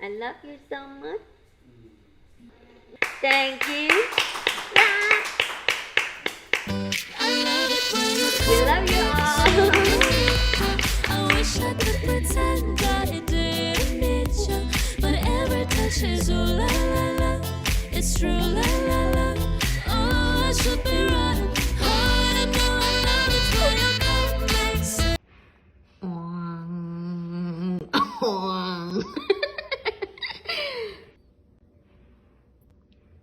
I love you so much. Thank you. We love you all. I wish I could pretend that it didn't meet you. Whatever touches, ooh la la la. It's true, la la la. Oh, I should be right. Oh, I know I love it when you come make sense.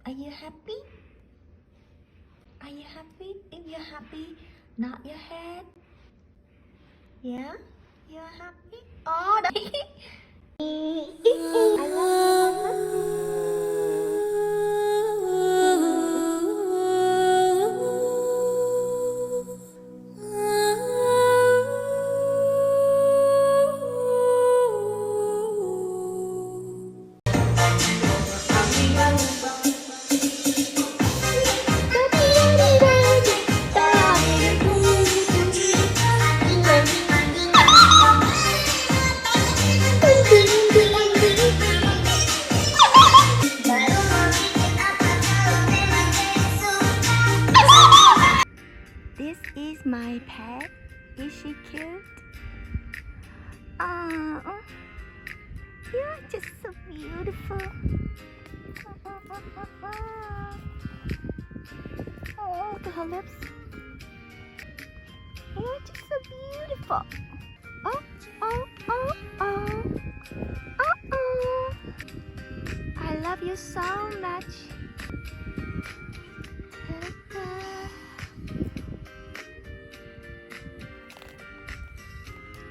Are you happy? Are you happy? If you're happy, nod your head. Yeah? You're happy? Oh, I love you. This is my pet. Is she cute? Oh, you're just so beautiful. Oh, look at her lips. You're just so beautiful. Oh, oh, oh, oh. Oh. I love you so much.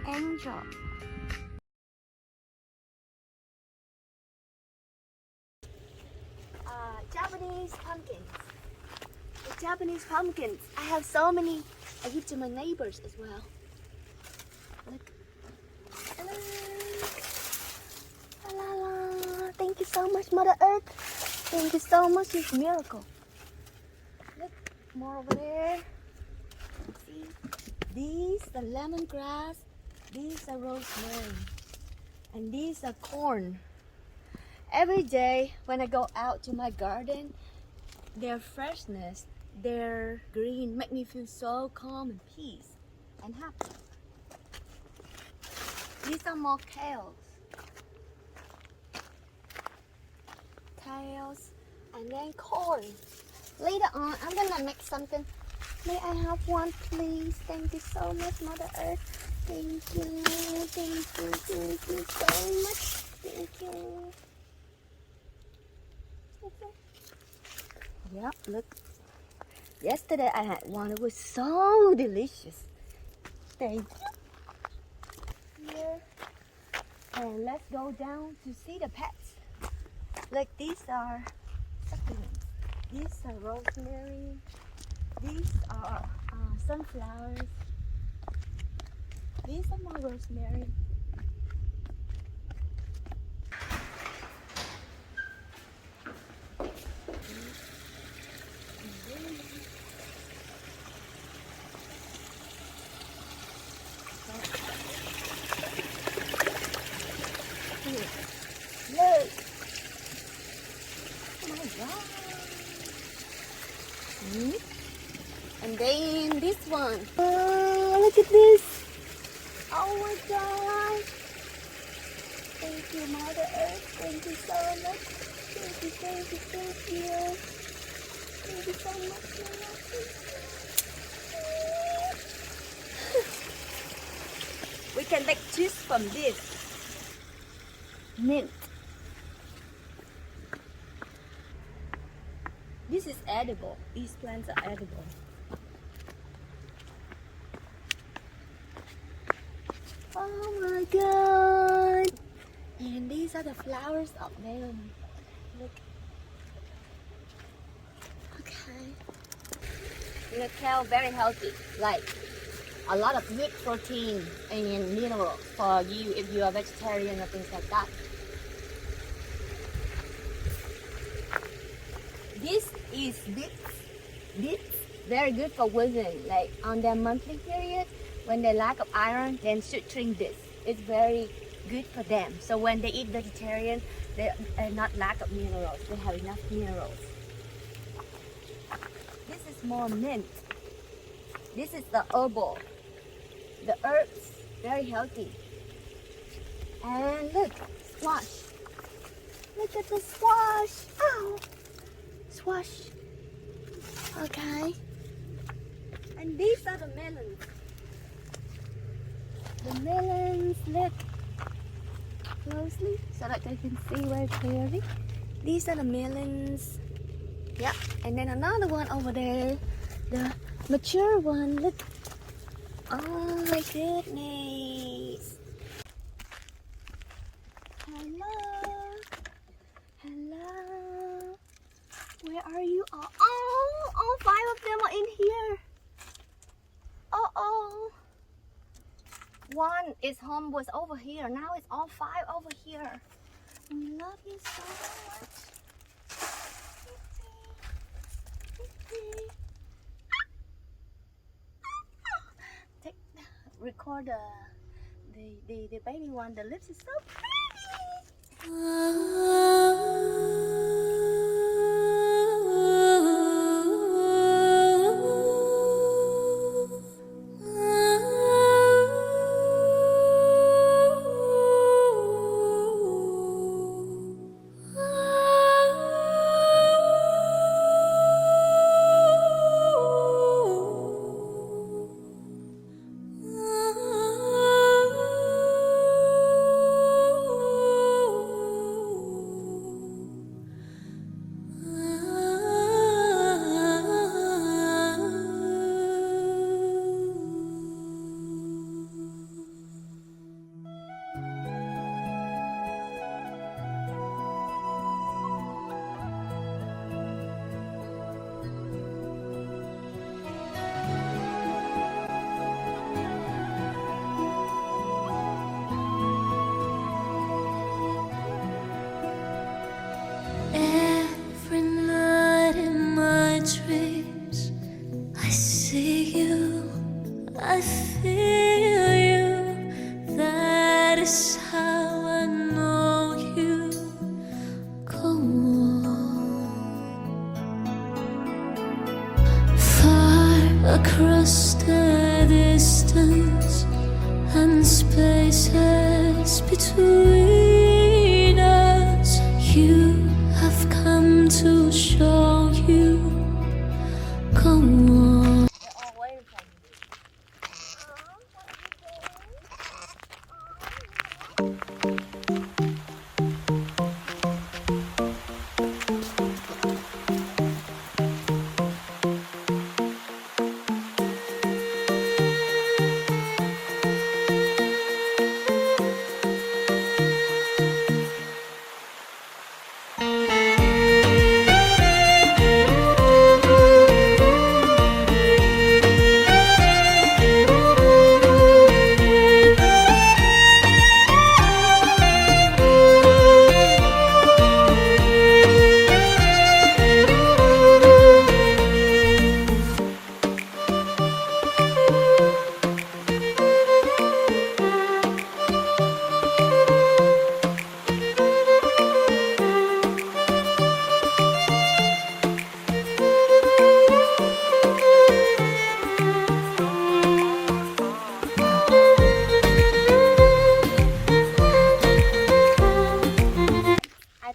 Angel. Japanese pumpkins. The Japanese pumpkins. I have so many. I give to my neighbors as well. Look. Look. La, la, la. Thank you so much, Mother Earth. Thank you so much. It's a miracle. Look, more over there. See? These are lemongrass. These are rosemary. And these are corn. Every day when I go out to my garden, their freshness, their green make me feel so calm and peace and happy. These are more kales. Kales and then corn. Later on, I'm gonna make something. May I have one, please? Thank you so much, Mother Earth. Thank you, thank you, thank you so much. Thank you. Yep, look. Yesterday I had one. It was so delicious. Thank you. Here. And let's go down to see the pets. Look, these are succulents. These are rosemary. These are sunflowers. These are more rosemary. Look! Oh my god! And then this one. Oh, look at this! Oh my god! Thank you, Mother Earth. Thank you so much. Thank you, thank you, thank you. Thank you so much. We can make juice from this. Mint. This is edible. These plants are edible. Oh my god! And these are the flowers of them. Look. Okay. The kale very healthy. Like a lot of good protein and mineral for you if you are vegetarian or things like that. This is this very good for women, like on their monthly period when they lack of iron, then should drink this. It's very good for them. So when they eat vegetarian, they are not lack of minerals. They have enough minerals. This is more mint. This is the herbal. The herbs, very healthy. And look, squash. Look at the squash. Ow. Squash. Okay. And these are the melons. The melons, look closely so that they can see very clearly. These are the melons. Yeah, and then another one over there, the mature one. Look. Oh my goodness. Hello. Hello. Where are you all? Oh, all 5 of them are in here. Oh. One is home was over here. Now it's all 5 over here. We love you so much. Record the baby one. The lips is so pretty. Every night in my dreams, I see you, I feel you. That is how I know you. Go on. Far across the distance and spaces between us, you have come to show you. Go on. They're all waiting for me.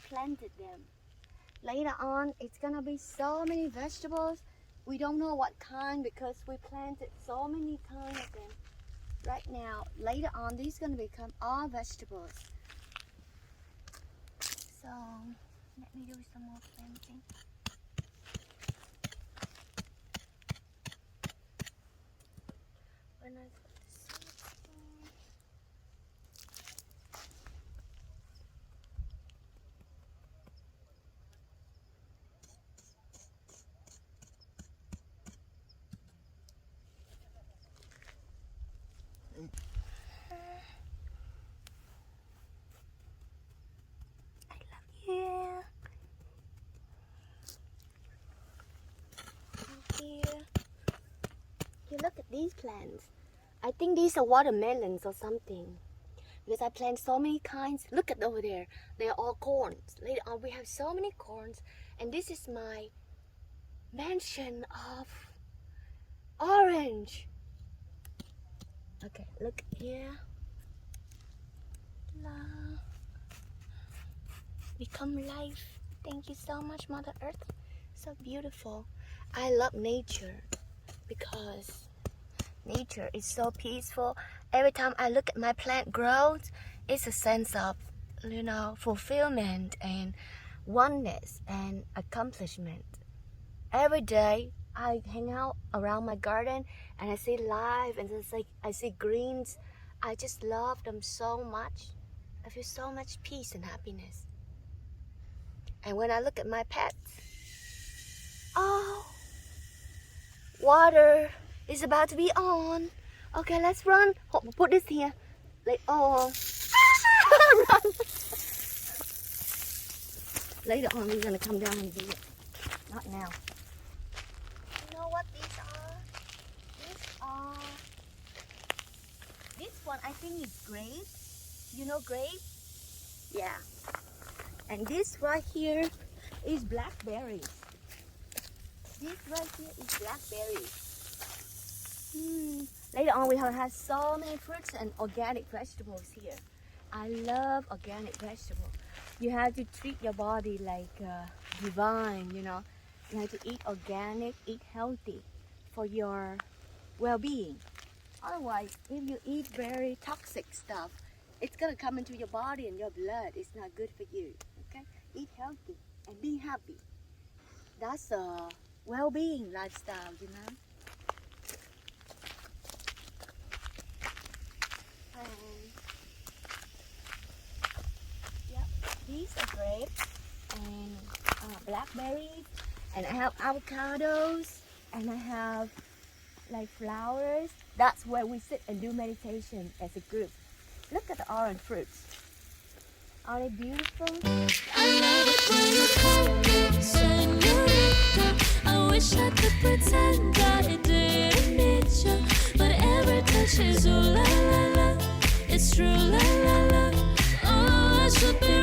Planted them. Later on, it's gonna be so many vegetables. We don't know what kind because we planted so many kinds of them. Right now, later on, these gonna become all vegetables. So, let me do some more planting. When I put the seeds in, here. Here. Here, look at these plants. I think these are watermelons or something. because I plant so many kinds. Look at over there. They're all corns. Later on, we have so many corns. And this is my mansion of orange. Okay, look here. La. Become life. Thank you so much, Mother Earth. So beautiful. I love nature because nature is so peaceful. Every time I look at my plant growth, it's a sense of, fulfillment and oneness and accomplishment. Every day I hang out around my garden and I see life and it's like I see greens. I just love them so much. I feel so much peace and happiness. And when I look at my pets, oh, water is about to be on. Okay, let's run. Put this here. Run. Later on, we're gonna come down and do it. Not now. You know what these are? This one I think is grape. You know grape? Yeah. And this right here is blackberries. This right here is blackberries. Later on, we have had so many fruits and organic vegetables here. I love organic vegetables. You have to treat your body like divine, You have to eat organic, eat healthy for your well-being. Otherwise, if you eat very toxic stuff, it's gonna come into your body and your blood. It's not good for you. Okay? Eat healthy and be happy. That's a well-being lifestyle, And yeah, these are grapes and blackberries, and I have avocados, and I have like flowers. That's where we sit and do meditation as a group. Look at the orange fruits. Are they beautiful? I love it when you call me señorita. I wish I could pretend that I didn't need you, but every touch is ooh la la la. It's true la la la. Oh, I should be